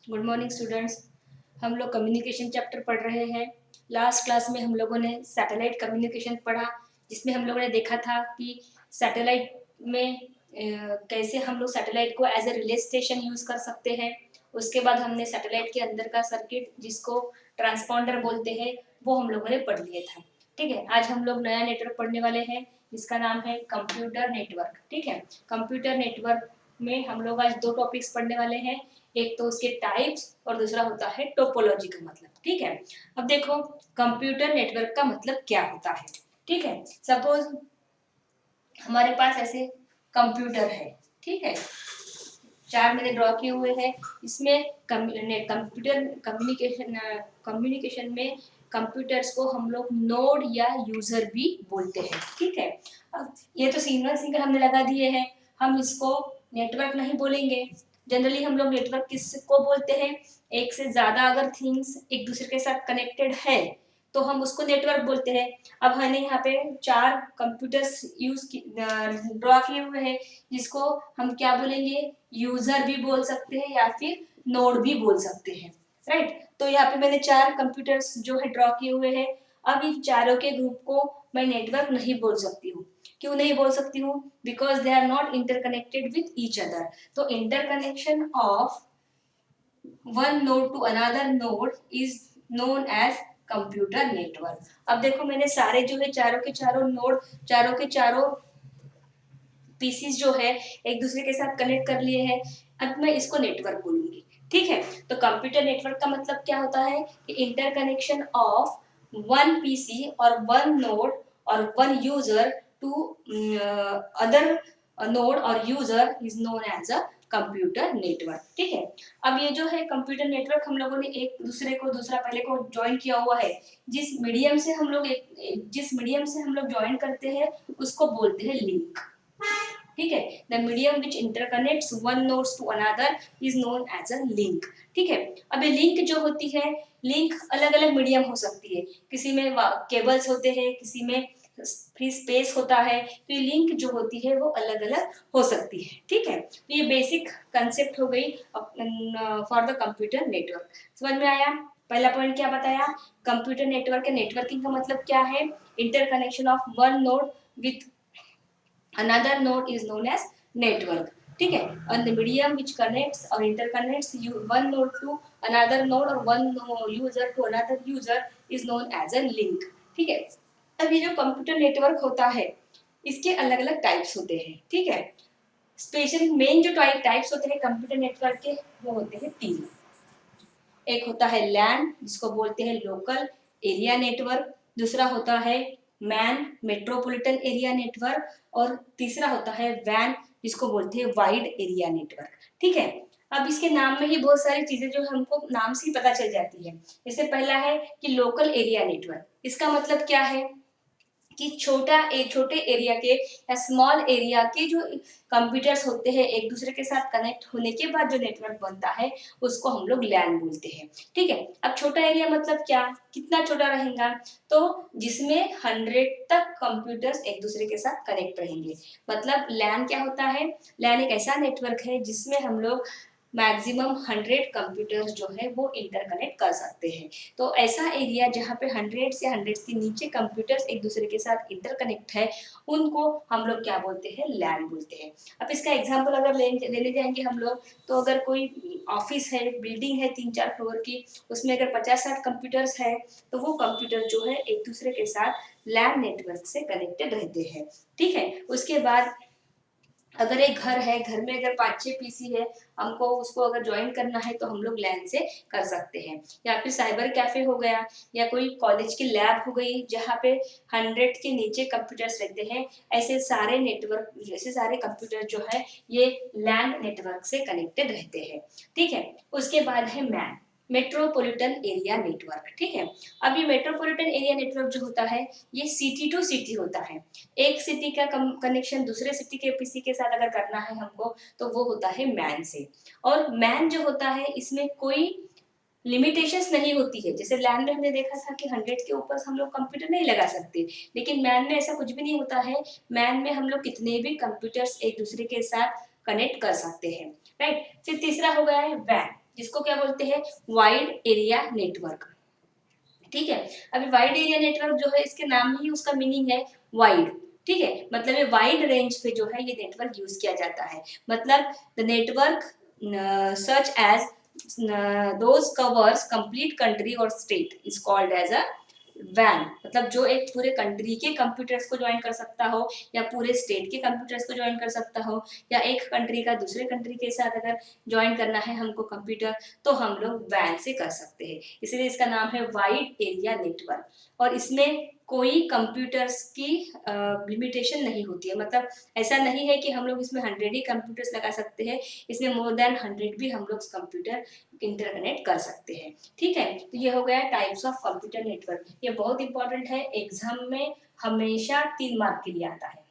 Good morning students. हम लोग communication chapter पढ़ रहे हैं। लास्ट क्लास में हम लोगों ने सैटेलाइट कम्युनिकेशन पढ़ा, जिसमें हम लोगों ने देखा था कि सैटेलाइट में कैसे हम लोग सैटेलाइट को as a relay station use कर सकते हैं। उसके बाद हमने सैटेलाइट के अंदर का सर्किट, जिसको ट्रांसपॉन्डर बोलते हैं, वो हम लोगों ने पढ़ लिया था। ठीक है, आज हम लोग नया नेटवर्क पढ़ने वाले हैं, जिसका नाम है कंप्यूटर नेटवर्क। ठीक है, कंप्यूटर नेटवर्क में हम लोग आज दो टॉपिक्स पढ़ने वाले हैं। एक तो उसके टाइप्स और दूसरा होता है टोपोलॉजी का मतलब। ठीक है, अब देखो कंप्यूटर नेटवर्क का मतलब क्या होता है। ठीक है, सपोज हमारे पास ऐसे कंप्यूटर है। ठीक है, चार मैंने ड्रॉ किए हुए हैं। इसमें कंप्यूटर कम्युनिकेशन में कंप्यूटर्स को हम लोग नोड या यूजर भी बोलते हैं। ठीक है, अब ये तो सिंगल सिंगल हमने लगा दिए हैं, हम इसको नेटवर्क नहीं बोलेंगे। जनरली हम लोग नेटवर्क किसको बोलते हैं, एक से ज्यादा अगर थिंग्स एक दूसरे के साथ कनेक्टेड है तो हम उसको नेटवर्क बोलते हैं। अब मैंने यहाँ पे चार कंप्यूटर्स ड्रॉ किए हुए हैं, जिसको हम क्या बोलेंगे, यूजर भी बोल सकते हैं या फिर नोड भी बोल सकते हैं। राइट, तो यहाँ पे मैंने चार कंप्यूटर्स जो है ड्रॉ किए हुए हैं। अब इन चारों के ग्रुप को मैं नेटवर्क नहीं बोल सकती हूँ। क्यों नहीं बोल सकती हूँ? Because they are not interconnected with each other. तो interconnection of one node to another node is known as computer network. अब देखो मैंने सारे जो है चारों के चारों नोड, चारों के चारों पीसीस जो है एक दूसरे के साथ कनेक्ट कर लिए हैं। अब मैं इसको नेटवर्क बोलूंगी। ठीक है, तो कंप्यूटर नेटवर्क का मतलब क्या होता है कि इंटरकनेक्शन ऑफ वन पीसी और वन नोड और one user to other node और user is known as a computer network. ठीक है, अब ये जो है कंप्यूटर नेटवर्क हम लोगों ने एक दूसरे को दूसरा पहले को ज्वाइन किया हुआ है। जिस मीडियम से हम लोग ज्वाइन करते हैं उसको बोलते हैं लिंक। ठीक है, the medium which interconnects one nodes to another is known as a link. ठीक है, अब ये लिंक जो होती है, लिंक अलग अलग मीडियम हो सकती है। किसी में केबल्स होते हैं, किसी में फ्री स्पेस होता है, तो ये लिंक जो होती है वो अलग अलग हो सकती है। ठीक है, तो ये बेसिक कंसेप्ट हो गई फॉर द कंप्यूटर नेटवर्क। समझ में आया? पहला पॉइंट क्या बताया, कंप्यूटर नेटवर्क। नेटवर्किंग का मतलब क्या है, interconnection of one node with another node is known as network. ठीक है, and the medium which connects or interconnects one node to another node or one user to another user is known as a link. ठीक है, अब ये जो computer network होता है इसके अलग अलग टाइप्स होते हैं। ठीक है, स्पेशली मेन जो टाइप्स होते हैं कंप्यूटर नेटवर्क के वो होते हैं तीन। एक होता है लैन, जिसको बोलते हैं लोकल एरिया नेटवर्क। दूसरा होता है मैन, मेट्रोपॉलिटन एरिया नेटवर्क। और तीसरा होता है वैन, जिसको बोलते हैं वाइड एरिया नेटवर्क। ठीक है, अब इसके नाम में ही बहुत सारी चीजें जो हमको नाम से ही पता चल जाती है। जैसे पहला है कि लोकल एरिया नेटवर्क। इसका मतलब क्या है कि छोटे एरिया के या स्मॉल एरिया के जो कंप्यूटर्स होते हैं एक दूसरे के साथ कनेक्ट होने के बाद जो नेटवर्क बनता है उसको हम लोग लैन बोलते हैं। ठीक है, अब छोटा एरिया मतलब क्या, कितना छोटा रहेगा, तो जिसमें 100 तक कंप्यूटर्स एक दूसरे के साथ कनेक्ट रहेंगे। मतलब लैन क्या होता है, लैन एक ऐसा नेटवर्क है जिसमें हम लोग मैक्सिमम 100 कंप्यूटर्स जो है वो इंटरकनेक्ट कर सकते हैं। तो ऐसा एरिया जहाँ पे 100 से 100 के नीचे कंप्यूटर्स एक दूसरे के साथ इंटरकनेक्ट है, उनको हम लोग क्या बोलते हैं, लैन बोलते हैं। अब इसका एग्जांपल अगर लेने जाएंगे हम लोग, तो अगर कोई ऑफिस है, बिल्डिंग है 3-4 फ्लोर की, उसमें अगर 50-60 कंप्यूटर्स है, तो वो कंप्यूटर जो है एक दूसरे के साथ लैन नेटवर्क से कनेक्टेड रहते हैं। ठीक है, उसके बाद अगर एक घर है, घर में अगर 5-6 पीसी है, हमको उसको अगर ज्वाइन करना है तो हम लोग लैन से कर सकते हैं। या फिर साइबर कैफे हो गया, या कोई कॉलेज की लैब हो गई जहाँ पे 100 के नीचे कंप्यूटर्स रहते हैं, ऐसे सारे नेटवर्क, ऐसे सारे कंप्यूटर जो है ये लैन नेटवर्क से कनेक्टेड रहते हैं। ठीक है, उसके बाद है मैन, मेट्रोपॉलिटन एरिया नेटवर्क। ठीक है, अब ये मेट्रोपॉलिटन एरिया नेटवर्क जो होता है ये सिटी टू सिटी होता है। एक सिटी का कनेक्शन दूसरे सिटी के पीसी के साथ अगर करना है हमको, तो वो होता है मैन से। और मैन जो होता है इसमें कोई लिमिटेशंस नहीं होती है। जैसे लैन में हमने देखा था कि 100 के ऊपर हम लोग कंप्यूटर नहीं लगा सकते, लेकिन मैन में ऐसा कुछ भी नहीं होता है। मैन में हम लोग कितने भी कंप्यूटर्स एक दूसरे के साथ कनेक्ट कर सकते हैं। राइट, फिर तीसरा हो गया है वैन। जिसको क्या बोलते हैं, वाइड एरिया नेटवर्क। ठीक है, अभी वाइड एरिया नेटवर्क जो है इसके नाम में ही उसका मीनिंग है वाइड। ठीक है, मतलब ये वाइड रेंज पे जो है ये नेटवर्क यूज किया जाता है। मतलब the network such as those covers complete country or state is called as a वैन। मतलब जो एक पूरे कंट्री के कंप्यूटर्स को ज्वाइन कर सकता हो, या पूरे स्टेट के कंप्यूटर्स को ज्वाइन कर सकता हो, या एक कंट्री का दूसरे कंट्री के साथ अगर ज्वाइन करना है हमको कंप्यूटर, तो हम लोग वैन से कर सकते हैं। इसलिए इसका नाम है वाइड एरिया नेटवर्क। और इसमें कोई कंप्यूटर्स की लिमिटेशन नहीं होती है। मतलब ऐसा नहीं है कि हम लोग इसमें 100 ही कंप्यूटर्स लगा सकते हैं, इसमें मोर देन 100 भी हम लोग कंप्यूटर इंटरकनेक्ट कर सकते हैं। ठीक है, तो ये हो गया टाइप्स ऑफ कंप्यूटर नेटवर्क। ये बहुत इंपॉर्टेंट है, एग्जाम में हमेशा 3 मार्क के लिए आता है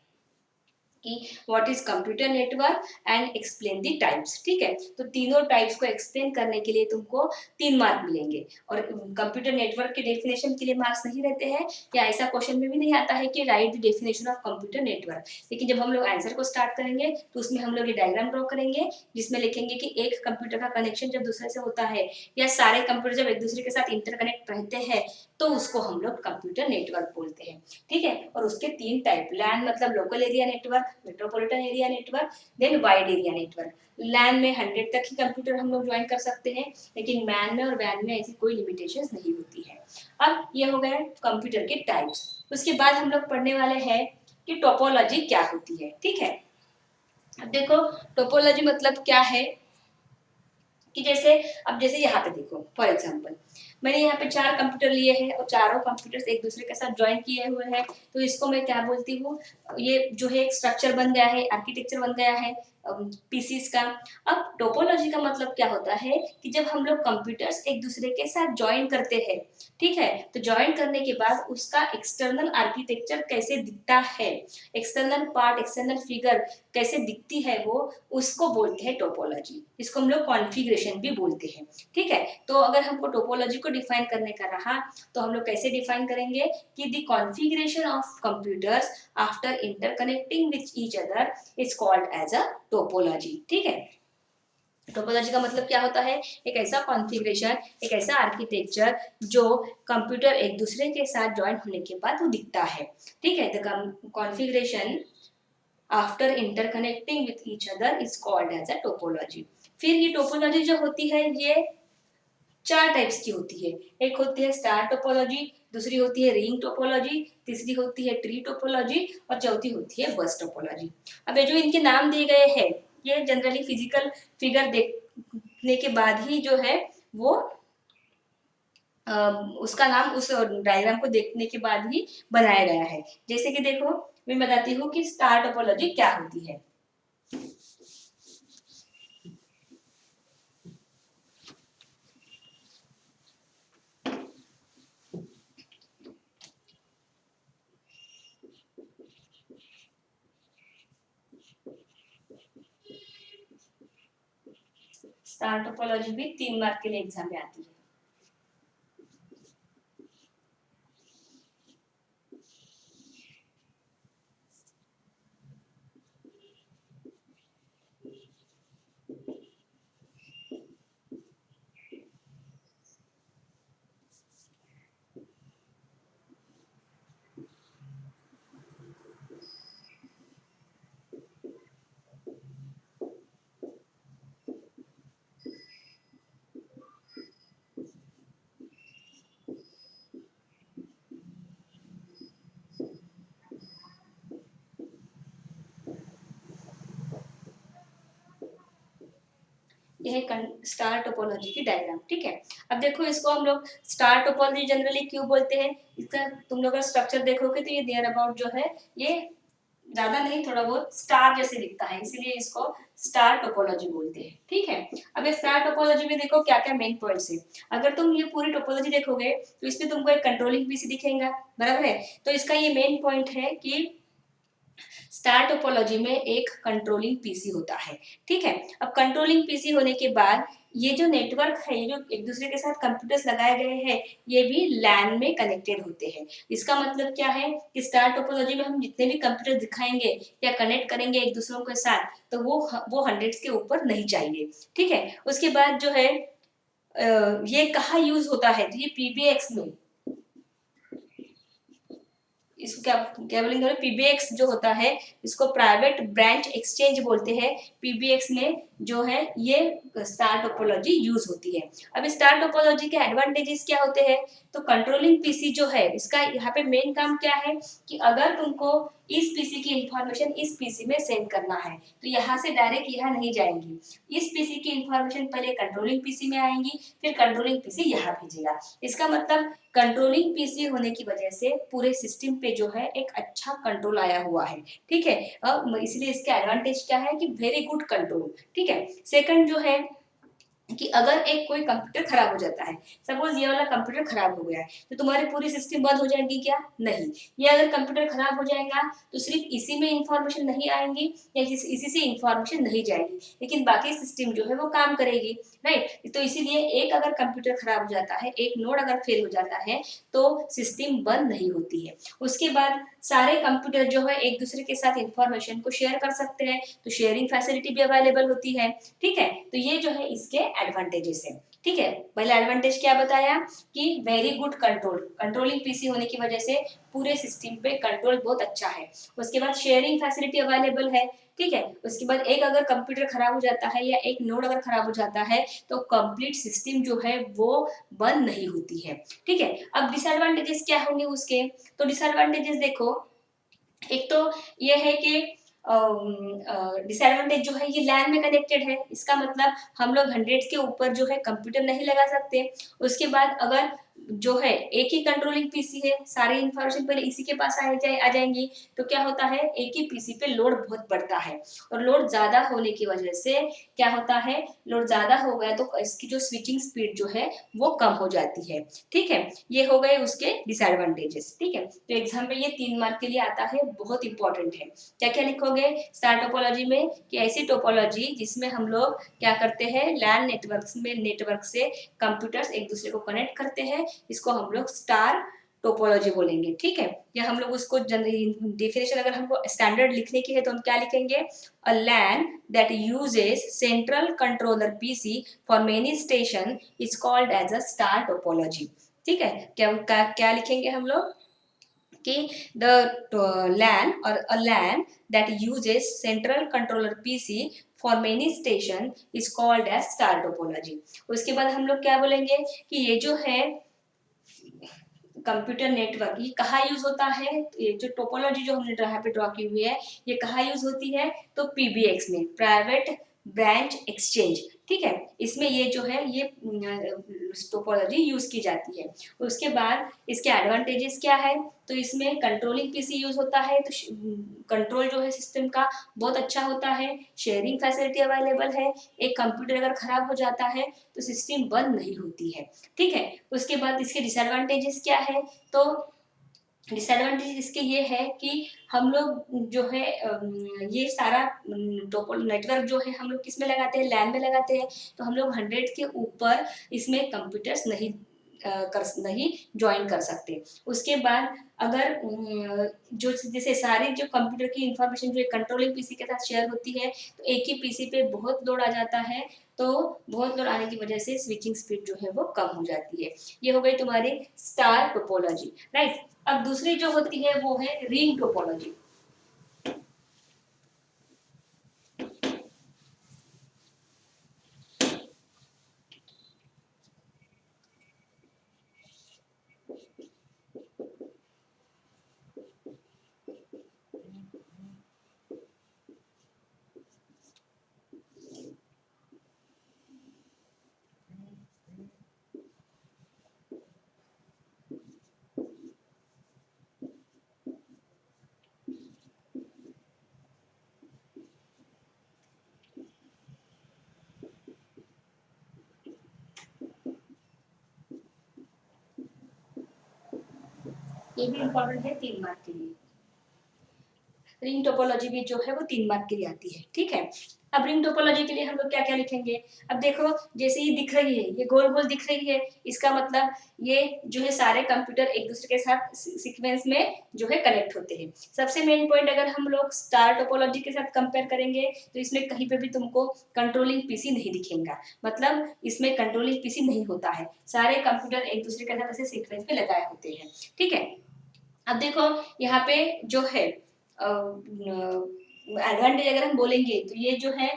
कि what is computer network and explain the types. ठीक है, तो तीनों टाइप्स को एक्सप्लेन करने के लिए तुमको 3 मार्क मिलेंगे। और कंप्यूटर नेटवर्क के डेफिनेशन के लिए मार्क्स नहीं रहते हैं, या ऐसा क्वेश्चन में भी नहीं आता है कि right the definition of computer network. लेकिन जब हम लोग आंसर को स्टार्ट करेंगे तो उसमें हम लोग ये डायग्राम ड्रॉ करेंगे, जिसमें लिखेंगे कि एक कंप्यूटर का कनेक्शन जब दूसरे से होता है, या सारे कंप्यूटर जब एक दूसरे के साथ इंटरकनेक्ट रहते हैं, तो उसको हम लोग कंप्यूटर नेटवर्क बोलते हैं। ठीक है, और उसके 3 टाइप, लैन मतलब local area network, metropolitan area network, then wide area network. LAN में 100 तक ही कंप्यूटर हम लोग ज्वाइन कर सकते हैं, लेकिन मैन में और वैन में ऐसी कोई लिमिटेशंस नहीं होती है। अब ये हो गए कंप्यूटर के टाइप्स। उसके बाद हम लोग पढ़ने वाले हैं कि टोपोलॉजी क्या होती है। ठीक है, अब देखो टोपोलॉजी मतलब क्या है, कि जैसे अब जैसे यहाँ पे देखो फॉर एग्जांपल मैंने यहाँ पे 4 कंप्यूटर लिए हैं और चारों कंप्यूटर्स एक दूसरे के साथ ज्वाइन किए हुए हैं, तो इसको मैं क्या बोलती हूँ, ये जो है एक स्ट्रक्चर बन गया है, आर्किटेक्चर बन गया है पीसीस का। अब टोपोलॉजी का मतलब क्या होता है कि जब हम लोग कंप्यूटर्स एक दूसरे के साथ ज्वाइन करते हैं, ठीक है, तो ज्वाइन करने के बाद उसका एक्सटर्नल आर्किटेक्चर कैसे दिखता है, एक्सटर्नल पार्ट, एक्सटर्नल फिगर कैसे दिखती है वो, उसको बोलते हैं टोपोलॉजी। इसको हम लोग कॉन्फ़िगरेशन भी बोलते हैं। ठीक है, तो अगर हमको टोपोलॉजी को डिफाइन करने का रहा तो हम लोग कैसे डिफाइन करेंगे कि the configuration of computers after interconnecting with each other is called as a topology. ठीक है, टोपोलॉजी का मतलब क्या होता है, एक ऐसा कॉन्फ़िगरेशन, एक ऐसा आर्किटेक्चर जो कंप्यूटर एक दूसरे के साथ ज्वाइन होने के बाद वो दिखता है। ठीक है, the configuration after interconnecting with each other is called as a topology. फिर ये टोपोलॉजी जो होती है ये 4 टाइप्स की होती है। एक होती है स्टार टोपोलॉजी, दूसरी होती है रिंग टोपोलॉजी, तीसरी होती है ट्री टोपोलॉजी, और चौथी होती है बस टोपोलॉजी। अब ये जो इनके नाम दिए गए हैं ये जनरली फिजिकल फिगर देखने के बाद ही जो है वो उसका नाम उस डायग्राम को देखने के बाद ही बनाया गया है। जैसे कि देखो मैं बताती हूँ कि स्टार टोपोलॉजी क्या होती है। स्टार टोपोलॉजी भी 3 मार्क के लिए एग्जाम में आती है। यह है स्टार टोपोलॉजी की डायग्राम। ठीक है, अब देखो इसको हम लोग स्टार टोपोलॉजी जनरली क्यों बोलते हैं, इसका तुम लोग अगर स्ट्रक्चर देखोगे तो ये नियर अबाउट जो है ये ज्यादा नहीं थोड़ा बहुत स्टार जैसे दिखता है, इसीलिए इसको स्टार टोपोलॉजी बोलते हैं। ठीक है, अब इस स्टार टोपोलॉजी में देखो क्या क्या मेन पॉइंट्स है। अगर तुम ये पूरी टोपोलॉजी देखोगे तो इसमें तुमको एक कंट्रोलिंग पीसी दिखेगा, बराबर है। तो इसका ये मेन पॉइंट है कि स्टार टोपोलॉजी में एक कंट्रोलिंग पीसी होता है। ठीक है, अब कंट्रोलिंग पीसी होने के बाद ये जो नेटवर्क है, ये जो एक दूसरे के साथ कंप्यूटर्स लगाए गए हैं, ये भी लैन में कनेक्टेड होते हैं। इसका मतलब क्या है कि स्टार टोपोलॉजी में हम जितने भी कंप्यूटर दिखाएंगे या कनेक्ट करेंगे एक दूसरों के साथ, तो वो 100 के ऊपर नहीं चाहिए। ठीक है, उसके बाद जो है ये कहाँ यूज होता है, तो ये पीबीएक्स में, इसको क्या क्या बोलेंगे, पीबीएक्स जो होता है इसको प्राइवेट ब्रांच एक्सचेंज बोलते हैं। पीबीएक्स में जो है ये स्टार टोपोलॉजी यूज होती है। अब स्टार टोपोलॉजी के एडवांटेजेस क्या होते हैं, तो कंट्रोलिंग पीसी जो है इसका यहाँ पे मेन काम क्या है कि अगर तुमको इस पीसी की इंफॉर्मेशन इस पीसी में सेंड करना है तो यहाँ से डायरेक्ट यहाँ नहीं जाएंगी, इस पीसी की इंफॉर्मेशन पहले कंट्रोलिंग पीसी में आएंगी, फिर कंट्रोलिंग पीसी यहाँ भेजेगा। इसका मतलब कंट्रोलिंग पीसी होने की वजह से पूरे सिस्टम पे जो है एक अच्छा कंट्रोल आया हुआ है। ठीक है, अब इसलिए इसका एडवांटेज क्या है कि वेरी गुड कंट्रोल। ठीक है, सेकंड जो है कि अगर एक कोई कंप्यूटर खराब हो जाता है, सपोज ये वाला कंप्यूटर खराब हो गया है, तो तुम्हारी पूरी सिस्टम बंद हो जाएगी क्या, नहीं। ये अगर कंप्यूटर खराब हो जाएगा तो सिर्फ इसी में इंफॉर्मेशन नहीं आएंगी या इसी से इंफॉर्मेशन नहीं जाएगी, लेकिन बाकी सिस्टम जो है वो काम करेगी, राइट। तो इसीलिए एक अगर कंप्यूटर खराब हो जाता है, एक नोड अगर फेल हो जाता है तो सिस्टम बंद नहीं होती है। उसके बाद सारे कंप्यूटर जो है एक दूसरे के साथ इंफॉर्मेशन को शेयर कर सकते हैं, तो शेयरिंग फैसिलिटी भी अवेलेबल होती है। ठीक है, तो ये जो है इसके एडवांटेजेस है। ठीक है, पहला एडवांटेज क्या बताया कि very good control, controlling PC होने की वजह से पूरे सिस्टम पे कंट्रोल बहुत अच्छा है। उसके बाद शेयरिंग फैसिलिटी अवेलेबल है। ठीक है, उसके बाद एक अगर कंप्यूटर खराब हो जाता है या एक नोड अगर खराब हो जाता है तो कंप्लीट सिस्टम जो है वो बंद नहीं होती है। ठीक है, अब डिसएडवांटेजेस क्या होंगे उसके, तो डिसएडवांटेजेस देखो, एक तो ये है कि डिसएडवांटेज जो है ये लैन में कनेक्टेड है, इसका मतलब हम लोग 100 के ऊपर जो है कंप्यूटर नहीं लगा सकते। उसके बाद अगर जो है एक ही कंट्रोलिंग पीसी है, सारी इंफॉर्मेशन पहले इसी के पास आ जाएंगी, तो क्या होता है एक ही पीसी पे लोड बहुत बढ़ता है, और लोड ज्यादा होने की वजह से क्या होता है, लोड ज्यादा हो गया तो इसकी जो स्विचिंग स्पीड जो है वो कम हो जाती है। ठीक है, ये हो गए उसके डिसएडवांटेजेस। ठीक है, तो एग्जाम में ये 3 मार्क के लिए आता है, बहुत इंपॉर्टेंट है। क्या क्या लिखोगे स्टार टोपोलॉजी में, कि ऐसी टोपोलॉजी जिसमें हम लोग क्या करते हैं, लैन नेटवर्क्स में नेटवर्क से कंप्यूटर्स एक दूसरे को कनेक्ट करते हैं, इसको हम लोग स्टार टोपोलॉजी बोलेंगे। ठीक है, या हम लोग उसको डेफिनेशन अगर हमको स्टैंडर्ड लिखने की है तो हम क्या लिखेंगे, a LAN that uses central controller PC for many station is called as a star topology. ठीक है, क्या लिखेंगे हम लोग कि the LAN or a LAN that uses central controller PC for many station is called as star topology। उसके बाद हम लोग क्या बोलेंगे कि ये जो है कंप्यूटर नेटवर्क ये कहाँ यूज होता है, ये जो टोपोलॉजी जो हमने यहाँ पे ड्रॉ की हुई है ये कहाँ यूज होती है, तो पीबीएक्स में, प्राइवेट ब्रांच एक्सचेंज। ठीक है, इसमें ये जो है ये टोपोलॉजी यूज की जाती है। उसके बाद इसके एडवांटेजेस क्या है, तो इसमें कंट्रोलिंग पीसी यूज होता है, तो कंट्रोल जो है सिस्टम का बहुत अच्छा होता है, शेयरिंग फैसिलिटी अवेलेबल है, एक कंप्यूटर अगर खराब हो जाता है तो सिस्टम बंद नहीं होती है। ठीक है, उसके बाद इसके डिसएडवांटेजेस क्या है, तो डिसएडवांटेज इसके ये है कि हम लोग जो है ये सारा टोपो नेटवर्क जो है हम लोग किस में लगाते हैं, लैन में लगाते हैं, तो हम लोग 100 के ऊपर इसमें कंप्यूटर्स नहीं ज्वाइन कर सकते। उसके बाद अगर जो जैसे सारे जो कंप्यूटर की इंफॉर्मेशन जो कंट्रोलिंग पीसी के साथ शेयर होती है तो एक ही पीसी पे बहुत लोड आ जाता है, तो बहुत लोड आने की वजह से स्विचिंग स्पीड जो है वो कम हो जाती है। ये हो गई तुम्हारी स्टार टोपोलॉजी, राइट। अब दूसरी जो होती है वो है रिंग टोपोलॉजी। ये भी इंपॉर्टेंट है 3 मार्क के लिए, रिंग टोपोलॉजी भी जो है वो 3 मार्क के लिए आती है। ठीक है, अब रिंग टोपोलॉजी के लिए हम लोग क्या क्या लिखेंगे? अब देखो, जैसे ये दिख रही है, ये गोल गोल दिख रही है, इसका मतलब ये जो है सारे कंप्यूटर एक दूसरे के साथ सीक्वेंस में जो है कनेक्ट होते हैं। सबसे मेन पॉइंट अगर हम लोग स्टार टोपोलॉजी के साथ कंपेयर करेंगे तो इसमें कहीं पे भी तुमको कंट्रोलिंग पीसी नहीं दिखेगा, मतलब इसमें कंट्रोलिंग पीसी नहीं होता है, सारे कंप्यूटर एक दूसरे के साथ ऐसे सीक्वेंस में लगाए होते हैं। ठीक है, अब देखो यहाँ पे जो है एडवांटेज अगर हम बोलेंगे तो ये जो है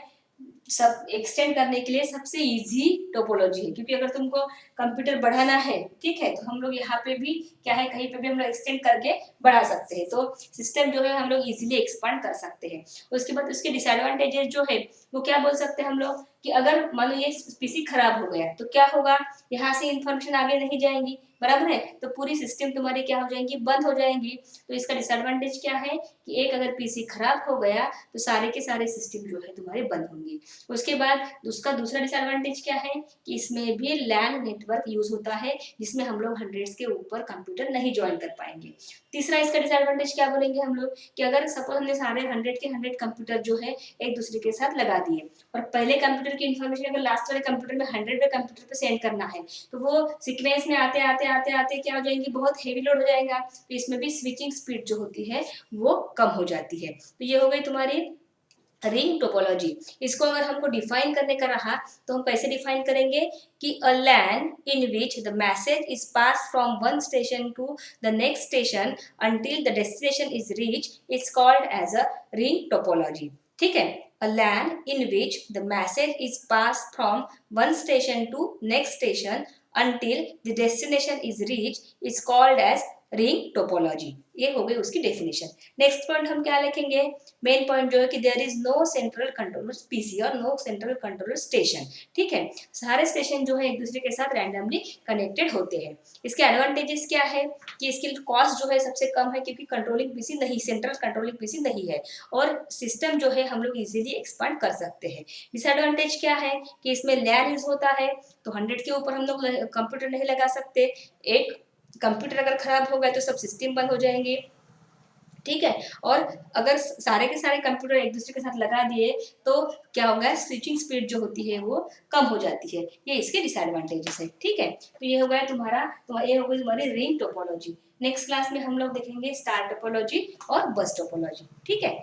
सब एक्सटेंड करने के लिए सबसे इजी टोपोलॉजी है, क्योंकि अगर तुमको कंप्यूटर बढ़ाना है, ठीक है, तो हम लोग यहाँ पे भी क्या है, कहीं पे भी हम लोग एक्सटेंड करके बढ़ा सकते हैं, तो सिस्टम जो है हम लोग इजीली एक्सपांड कर सकते हैं। उसके बाद उसके डिसएडवांटेजेस जो है वो क्या बोल सकते हैं हम लोग कि अगर मान लो ये पीसी खराब हो गया तो क्या होगा, यहाँ से इंफॉर्मेशन आगे नहीं जाएंगी, बराबर है, तो पूरी सिस्टम तुम्हारी क्या हो जाएंगी, बंद हो जाएंगी। तो इसका डिसएडवांटेज क्या है कि एक अगर पीसी खराब हो गया तो सारे के सारे सिस्टम जो है तुम्हारे बंद होंगे। उसके बाद उसका दूसरा डिसएडवांटेज क्या है कि इसमें भी लैन नेटवर्क यूज होता है, जिसमें हम लोग हंड्रेड्स के ऊपर कंप्यूटर नहीं ज्वाइन कर पाएंगे। तीसरा इसका डिसएडवांटेज क्या बोलेंगे हम लोग कि अगर सपोज हमने सारे 100 के 100 कंप्यूटर जो है एक दूसरे के साथ लगा दिए और पहले कंप्यूटर की इन्फॉर्मेशन अगर लास्ट वाले कंप्यूटर में 100वें कंप्यूटर पे सेंड करना है तो वो सीक्वेंस में आते आते आते आते क्या हो जाएंगी, बहुत हेवी लोड हो जाएगा, तो इसमें भी स्विचिंग स्पीड जो होती है वो कम हो जाती है। तो ये हो गई तुम्हारी रिंग टोपोलॉजी। इसको अगर हमको डिफाइन करने का रहा तो हम कैसे डिफाइन करेंगे कि a LAN in which the message is pass from one station to the next station until the destination is reach is called as a ring topology. ठीक है, a LAN in which the message is pass from one station to next station until the destination is reached is called as ring topology. ये हो गई उसकी definition. Next point हम क्या लिखेंगे, main point जो है कि there is no central controller PC और नो सेंट्रल कंट्रोलर स्टेशन। ठीक है, सारे स्टेशन जो है एक दूसरे के साथ रैंडमली कनेक्टेड होते हैं। इसके एडवांटेजेस क्या है कि इसकी कॉस्ट जो है सबसे कम है, क्योंकि कंट्रोलिंग पीसी नहीं, सेंट्रल कंट्रोलिंग पीसी नहीं है, और सिस्टम जो है हम लोग इजीली एक्सपांड कर सकते हैं। डिसएडवांटेज क्या है कि इसमें लैन यूज होता है, तो 100 के ऊपर हम लोग कंप्यूटर नहीं लगा सकते, एक कंप्यूटर अगर खराब हो गया तो सब सिस्टम बंद हो जाएंगे। ठीक है, और अगर सारे के सारे कंप्यूटर एक दूसरे के साथ लगा दिए तो क्या होगा, स्विचिंग स्पीड जो होती है वो कम हो जाती है, ये इसके डिसएडवांटेजेस है। ठीक है, तो ये हो गया तुम्हारा, तो ये हो गई तुम्हारी रिंग टोपोलॉजी। नेक्स्ट क्लास में हम लोग देखेंगे स्टार टोपोलॉजी और बस टोपोलॉजी। ठीक है।